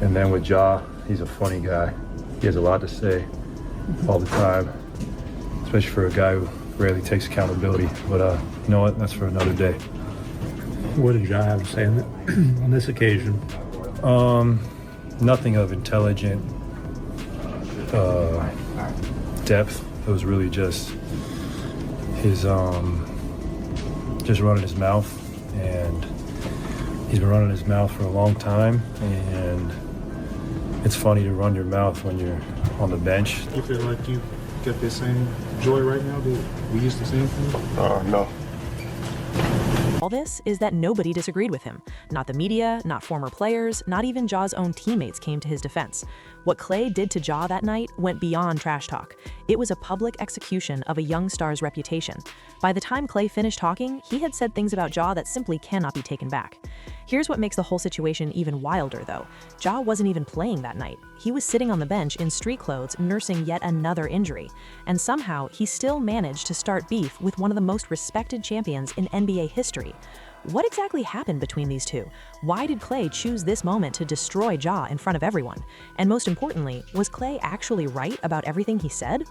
And then with Ja, he's a funny guy. He has a lot to say all the time, especially for a guy who rarely takes accountability. But you know what? That's for another day. What did Ja have to say on this occasion? Nothing of intelligent depth. It was really just his just running his mouth, and he's been running his mouth for a long time, and it's funny to run your mouth when you're on the bench. You feel like you get the same joy right now? Do we use the same thing? No. All this is that nobody disagreed with him. Not the media, not former players, not even Ja's own teammates came to his defense. What Klay did to Ja that night went beyond trash talk. It was a public execution of a young star's reputation. By the time Klay finished talking, he had said things about Ja that simply cannot be taken back. Here's what makes the whole situation even wilder, though. Ja wasn't even playing that night. He was sitting on the bench in street clothes, nursing yet another injury. And somehow, he still managed to start beef with one of the most respected champions in NBA history. What exactly happened between these two? Why did Klay choose this moment to destroy Ja in front of everyone? And most importantly, was Klay actually right about everything he said?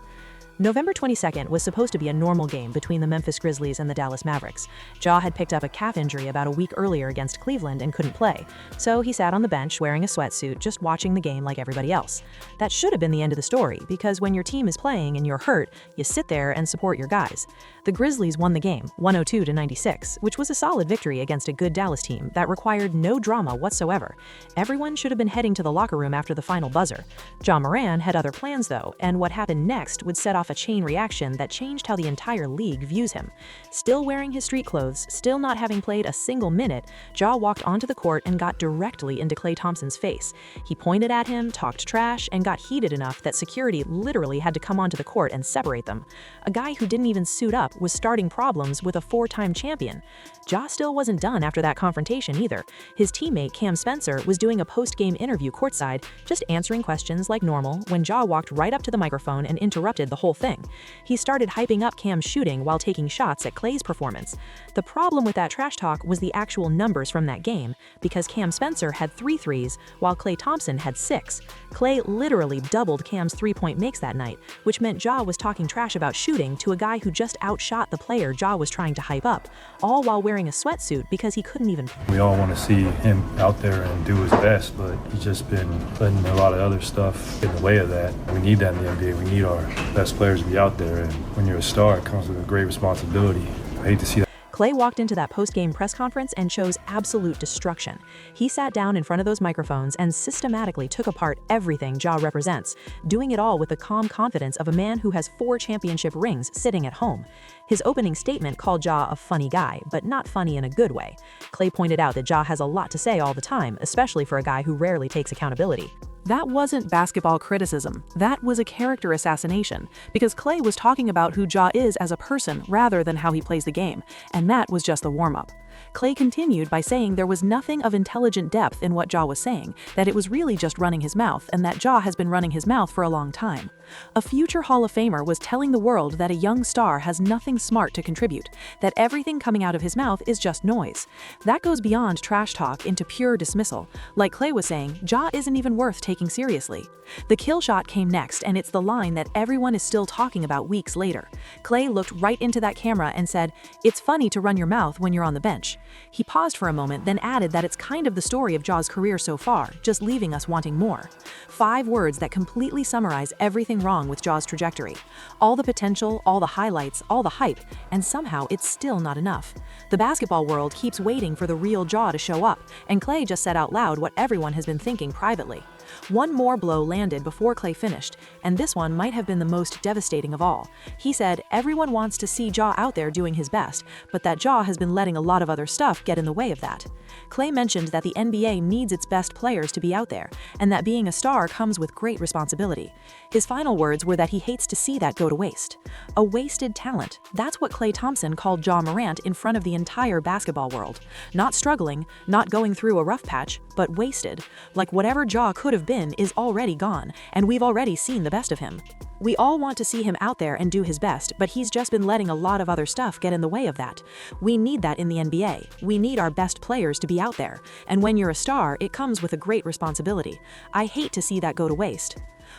November 22nd was supposed to be a normal game between the Memphis Grizzlies and the Dallas Mavericks. Ja had picked up a calf injury about a week earlier against Cleveland and couldn't play, so he sat on the bench wearing a sweatsuit just watching the game like everybody else. That should have been the end of the story, because when your team is playing and you're hurt, you sit there and support your guys. The Grizzlies won the game, 102-96, which was a solid victory against a good Dallas team that required no drama whatsoever. Everyone should have been heading to the locker room after the final buzzer. Ja Morant had other plans though, and what happened next would set off a chain reaction that changed how the entire league views him. Still wearing his street clothes, still not having played a single minute, Ja walked onto the court and got directly into Klay Thompson's face. He pointed at him, talked trash, and got heated enough that security literally had to come onto the court and separate them. A guy who didn't even suit up was starting problems with a four-time champion. Ja still wasn't done after that confrontation either. His teammate Cam Spencer was doing a post-game interview courtside, just answering questions like normal, when Ja walked right up to the microphone and interrupted the whole thing. He started hyping up Cam's shooting while taking shots at Klay's performance. The problem with that trash talk was the actual numbers from that game, because Cam Spencer had 3 threes, while Klay Thompson had 6. Klay literally doubled Cam's three-point makes that night, which meant Ja was talking trash about shooting to a guy who just outshot the player Ja was trying to hype up, all while wearing a sweatsuit because he couldn't even. We all want to see him out there and do his best, but he's just been letting a lot of other stuff get in the way of that. We need that in the NBA. We need our best players to be out there, and when you're a star, it comes with a great responsibility. I hate to see that. Klay walked into that post-game press conference and chose absolute destruction. He sat down in front of those microphones and systematically took apart everything Ja represents, doing it all with the calm confidence of a man who has 4 championship rings sitting at home. His opening statement called Ja a funny guy, but not funny in a good way. Klay pointed out that Ja has a lot to say all the time, especially for a guy who rarely takes accountability. That wasn't basketball criticism. That was a character assassination, because Klay was talking about who Ja is as a person rather than how he plays the game, and that was just the warm-up. Klay continued by saying there was nothing of intelligent depth in what Ja was saying, that it was really just running his mouth, and that Ja has been running his mouth for a long time. A future Hall of Famer was telling the world that a young star has nothing smart to contribute, that everything coming out of his mouth is just noise. That goes beyond trash talk into pure dismissal. Like Klay was saying, Ja isn't even worth taking seriously. The kill shot came next, and it's the line that everyone is still talking about weeks later. Klay looked right into that camera and said, "It's funny to run your mouth when you're on the bench." He paused for a moment, then added that it's kind of the story of Ja's career so far, just leaving us wanting more. 5 words that completely summarize everything wrong with Ja's trajectory. All the potential, all the highlights, all the hype, and somehow it's still not enough. The basketball world keeps waiting for the real Ja to show up, and Klay just said out loud what everyone has been thinking privately. One more blow landed before Klay finished, and this one might have been the most devastating of all. He said everyone wants to see Ja out there doing his best, but that Ja has been letting a lot of other stuff get in the way of that. Klay mentioned that the NBA needs its best players to be out there, and that being a star comes with great responsibility. His final words were that he hates to see that go to waste. A wasted talent. That's what Klay Thompson called Ja Morant in front of the entire basketball world. Not struggling, not going through a rough patch, but wasted. Like whatever Ja could have have been is already gone, and we've already seen the best of him. We all want to see him out there and do his best, but he's just been letting a lot of other stuff get in the way of that. We need that in the NBA. We need our best players to be out there. And when you're a star, it comes with a great responsibility. I hate to see that go to waste.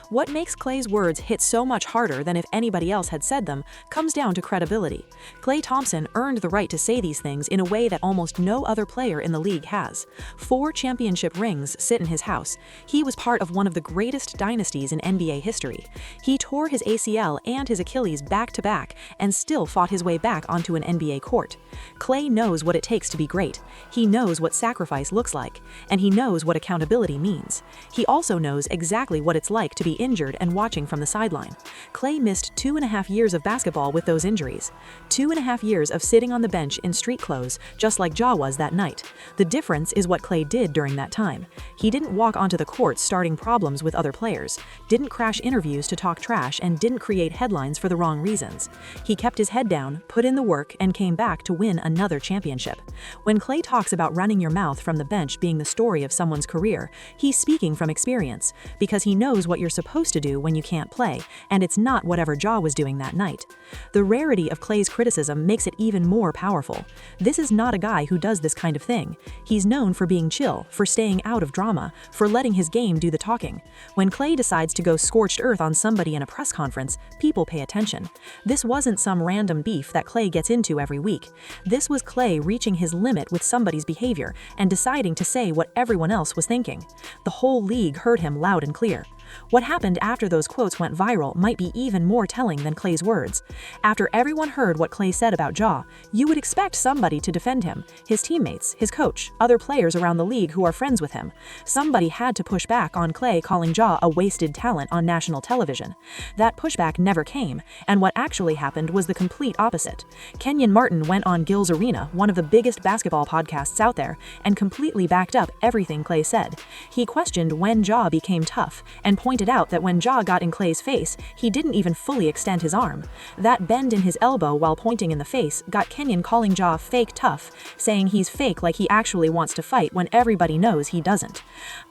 What makes Klay's words hit so much harder than if anybody else had said them comes down to credibility. Klay Thompson earned the right to say these things in a way that almost no other player in the league has. 4 championship rings sit in his house. He was part of one of the greatest dynasties in NBA history. He tore his ACL and his Achilles back-to-back and still fought his way back onto an NBA court. Klay knows what it takes to be great. He knows what sacrifice looks like, and he knows what accountability means. He also knows exactly what it's like to be injured and watching from the sideline. Klay missed 2.5 years of basketball with those injuries. 2.5 years of sitting on the bench in street clothes, just like Ja was that night. The difference is what Klay did during that time. He didn't walk onto the court starting problems with other players, didn't crash interviews to talk trash, and didn't create headlines for the wrong reasons. He kept his head down, put in the work, and came back to win another championship. When Klay talks about running your mouth from the bench being the story of someone's career, he's speaking from experience, because he knows what you're supposed to do when you can't play, and it's not whatever Ja was doing that night. The rarity of Klay's criticism makes it even more powerful. This is not a guy who does this kind of thing. He's known for being chill, for staying out of drama, for letting his game do the talking. When Klay decides to go scorched earth on somebody in a press conference, people pay attention. This wasn't some random beef that Klay gets into every week. This was Klay reaching his limit with somebody's behavior and deciding to say what everyone else was thinking. The whole league heard him loud and clear. What happened after those quotes went viral might be even more telling than Klay's words. After everyone heard what Klay said about Ja, you would expect somebody to defend him, his teammates, his coach, other players around the league who are friends with him. Somebody had to push back on Klay calling Ja a wasted talent on national television. That pushback never came, and what actually happened was the complete opposite. Kenyon Martin went on Gil's Arena, one of the biggest basketball podcasts out there, and completely backed up everything Klay said. He questioned when Ja became tough, and pointed out that when Ja got in Klay's face, he didn't even fully extend his arm. That bend in his elbow while pointing in the face got Kenyon calling Ja fake tough, saying he's fake like he actually wants to fight when everybody knows he doesn't.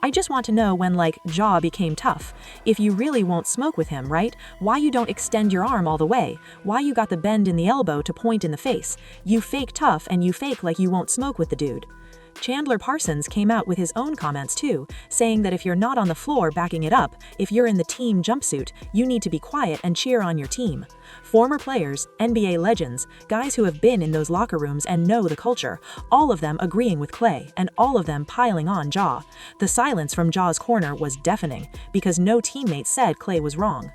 I just want to know when, like, Ja became tough. If you really won't smoke with him, right? Why you don't extend your arm all the way? Why you got the bend in the elbow to point in the face? You fake tough and you fake like you won't smoke with the dude. Chandler Parsons came out with his own comments too, saying that if you're not on the floor backing it up, if you're in the team jumpsuit, you need to be quiet and cheer on your team. Former players, NBA legends, guys who have been in those locker rooms and know the culture, all of them agreeing with Klay, and all of them piling on Ja. The silence from Ja's corner was deafening, because no teammate said Klay was wrong.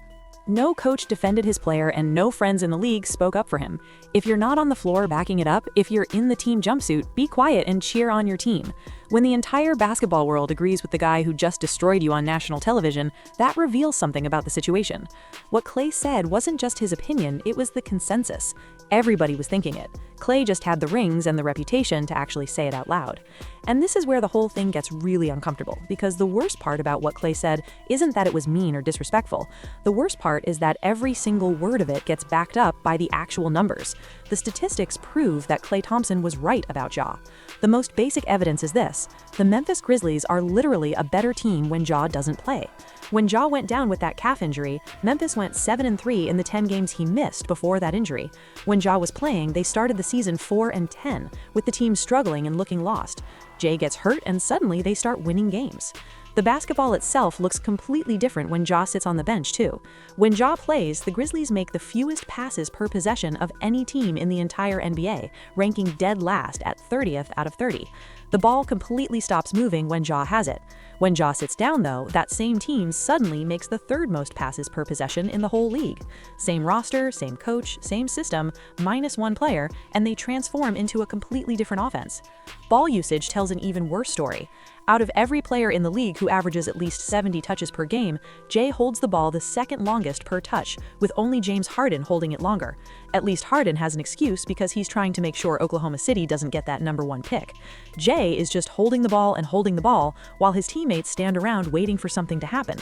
No coach defended his player and no friends in the league spoke up for him. If you're not on the floor backing it up, if you're in the team jumpsuit, be quiet and cheer on your team. When the entire basketball world agrees with the guy who just destroyed you on national television, that reveals something about the situation. What Klay said wasn't just his opinion, it was the consensus. Everybody was thinking it. Klay just had the rings and the reputation to actually say it out loud. And this is where the whole thing gets really uncomfortable, because the worst part about what Klay said isn't that it was mean or disrespectful. The worst part is that every single word of it gets backed up by the actual numbers. The statistics prove that Klay Thompson was right about Ja. The most basic evidence is this: the Memphis Grizzlies are literally a better team when Ja doesn't play. When Ja went down with that calf injury, Memphis went 7-3 in the 10 games he missed before that injury. When Ja was playing, they started the season 4-10, with the team struggling and looking lost. Jay gets hurt and suddenly they start winning games. The basketball itself looks completely different when Ja sits on the bench too. When Ja plays, the Grizzlies make the fewest passes per possession of any team in the entire NBA, ranking dead last at 30th out of 30. The ball completely stops moving when Ja has it. When Ja sits down though, that same team suddenly makes the third most passes per possession in the whole league. Same roster, same coach, same system, minus one player, and they transform into a completely different offense. Ball usage tells an even worse story. Out of every player in the league who averages at least 70 touches per game, Jay holds the ball the second longest per touch, with only James Harden holding it longer. At least Harden has an excuse because he's trying to make sure Oklahoma City doesn't get that #1 pick. Jay is just holding the ball while his teammates stand around waiting for something to happen.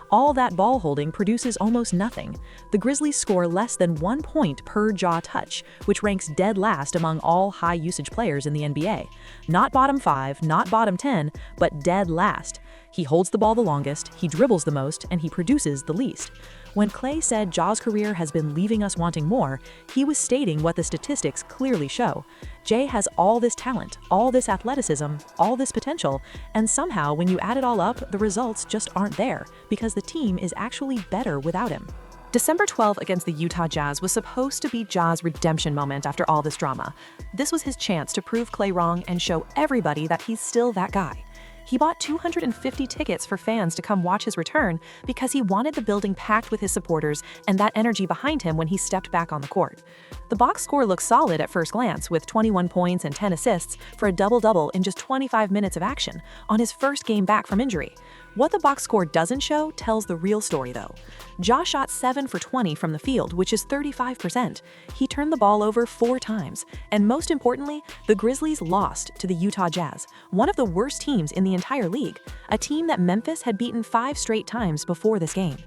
All that ball holding produces almost nothing. The Grizzlies score less than 1 point per Ja touch, which ranks dead last among all high-usage players in the NBA. Not bottom 5, not bottom 10, but dead last. He holds the ball the longest, he dribbles the most, and he produces the least. When Klay said Ja's career has been leaving us wanting more, he was stating what the statistics clearly show. Jay has all this talent, all this athleticism, all this potential, and somehow when you add it all up, the results just aren't there, because the team is actually better without him. December 12 against the Utah Jazz was supposed to be Ja's redemption moment after all this drama. This was his chance to prove Klay wrong and show everybody that he's still that guy. He bought 250 tickets for fans to come watch his return because he wanted the building packed with his supporters and that energy behind him when he stepped back on the court. The box score looks solid at first glance, with 21 points and 10 assists for a double-double in just 25 minutes of action on his first game back from injury. What the box score doesn't show tells the real story, though. Ja shot 7 for 20 from the field, which is 35%. He turned the ball over 4 times. And most importantly, the Grizzlies lost to the Utah Jazz, one of the worst teams in the entire league, a team that Memphis had beaten 5 straight times before this game.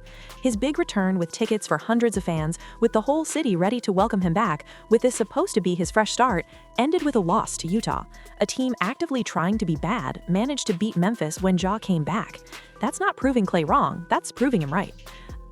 His big return with tickets for hundreds of fans, with the whole city ready to welcome him back, with this supposed to be his fresh start, ended with a loss to Utah. A team actively trying to be bad managed to beat Memphis when Ja came back. That's not proving Klay wrong, that's proving him right.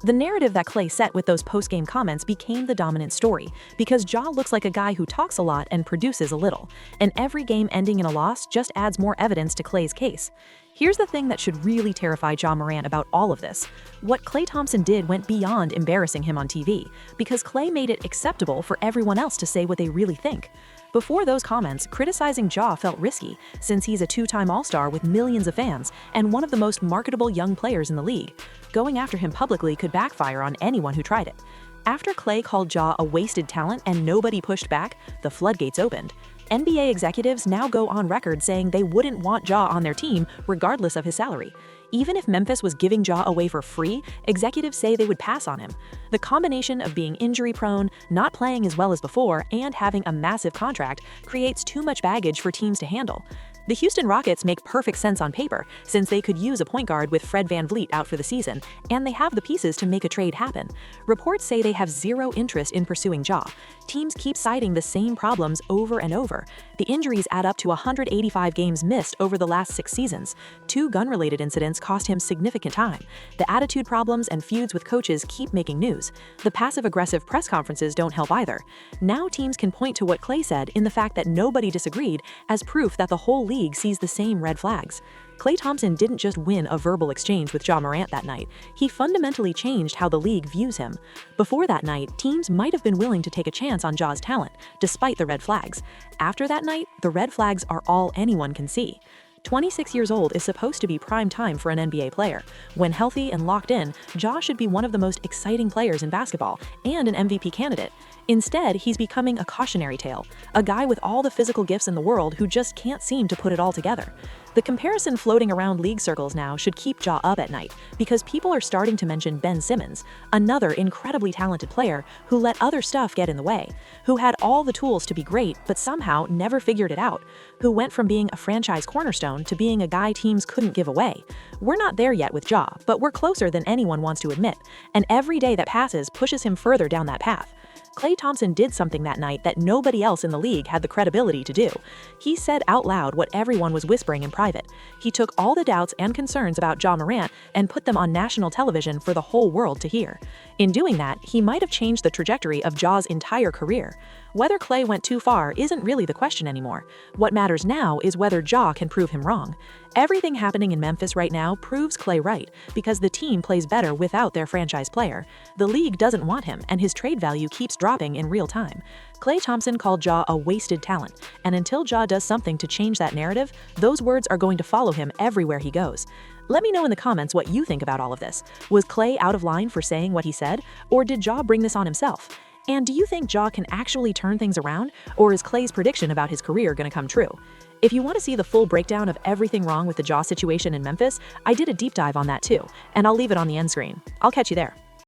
The narrative that Klay set with those post-game comments became the dominant story, because Ja looks like a guy who talks a lot and produces a little, and every game ending in a loss just adds more evidence to Klay's case. Here's the thing that should really terrify Ja Morant about all of this. What Klay Thompson did went beyond embarrassing him on TV, because Klay made it acceptable for everyone else to say what they really think. Before those comments, criticizing Ja felt risky, since he's a 2-time All-Star with millions of fans and one of the most marketable young players in the league. Going after him publicly could backfire on anyone who tried it. After Klay called Ja a wasted talent and nobody pushed back, the floodgates opened. NBA executives now go on record saying they wouldn't want Ja on their team regardless of his salary. Even if Memphis was giving Ja away for free, executives say they would pass on him. The combination of being injury-prone, not playing as well as before, and having a massive contract creates too much baggage for teams to handle. The Houston Rockets make perfect sense on paper, since they could use a point guard with Fred VanVleet out for the season, and they have the pieces to make a trade happen. Reports say they have zero interest in pursuing Ja. Teams keep citing the same problems over and over. The injuries add up to 185 games missed over the last 6 seasons. 2 gun-related incidents cost him significant time. The attitude problems and feuds with coaches keep making news. The passive-aggressive press conferences don't help either. Now teams can point to what Klay said in the fact that nobody disagreed as proof that the whole league sees the same red flags. Klay Thompson didn't just win a verbal exchange with Ja Morant that night, he fundamentally changed how the league views him. Before that night, teams might have been willing to take a chance on Ja's talent, despite the red flags. After that night, the red flags are all anyone can see. 26 years old is supposed to be prime time for an NBA player. When healthy and locked in, Ja should be one of the most exciting players in basketball and an MVP candidate. Instead, he's becoming a cautionary tale, a guy with all the physical gifts in the world who just can't seem to put it all together. The comparison floating around league circles now should keep Ja up at night, because people are starting to mention Ben Simmons, another incredibly talented player who let other stuff get in the way, who had all the tools to be great but somehow never figured it out, who went from being a franchise cornerstone to being a guy teams couldn't give away. We're not there yet with Ja, but we're closer than anyone wants to admit, and every day that passes pushes him further down that path. Klay Thompson did something that night that nobody else in the league had the credibility to do. He said out loud what everyone was whispering in private. He took all the doubts and concerns about Ja Morant and put them on national television for the whole world to hear. In doing that, he might have changed the trajectory of Ja's entire career. Whether Klay went too far isn't really the question anymore. What matters now is whether Ja can prove him wrong. Everything happening in Memphis right now proves Klay right, because the team plays better without their franchise player. The league doesn't want him, and his trade value keeps dropping in real time. Klay Thompson called Ja a wasted talent, and until Ja does something to change that narrative, those words are going to follow him everywhere he goes. Let me know in the comments what you think about all of this. Was Klay out of line for saying what he said, or did Ja bring this on himself? And do you think Ja can actually turn things around, or is Klay's prediction about his career going to come true? If you want to see the full breakdown of everything wrong with the Ja situation in Memphis, I did a deep dive on that too, and I'll leave it on the end screen. I'll catch you there.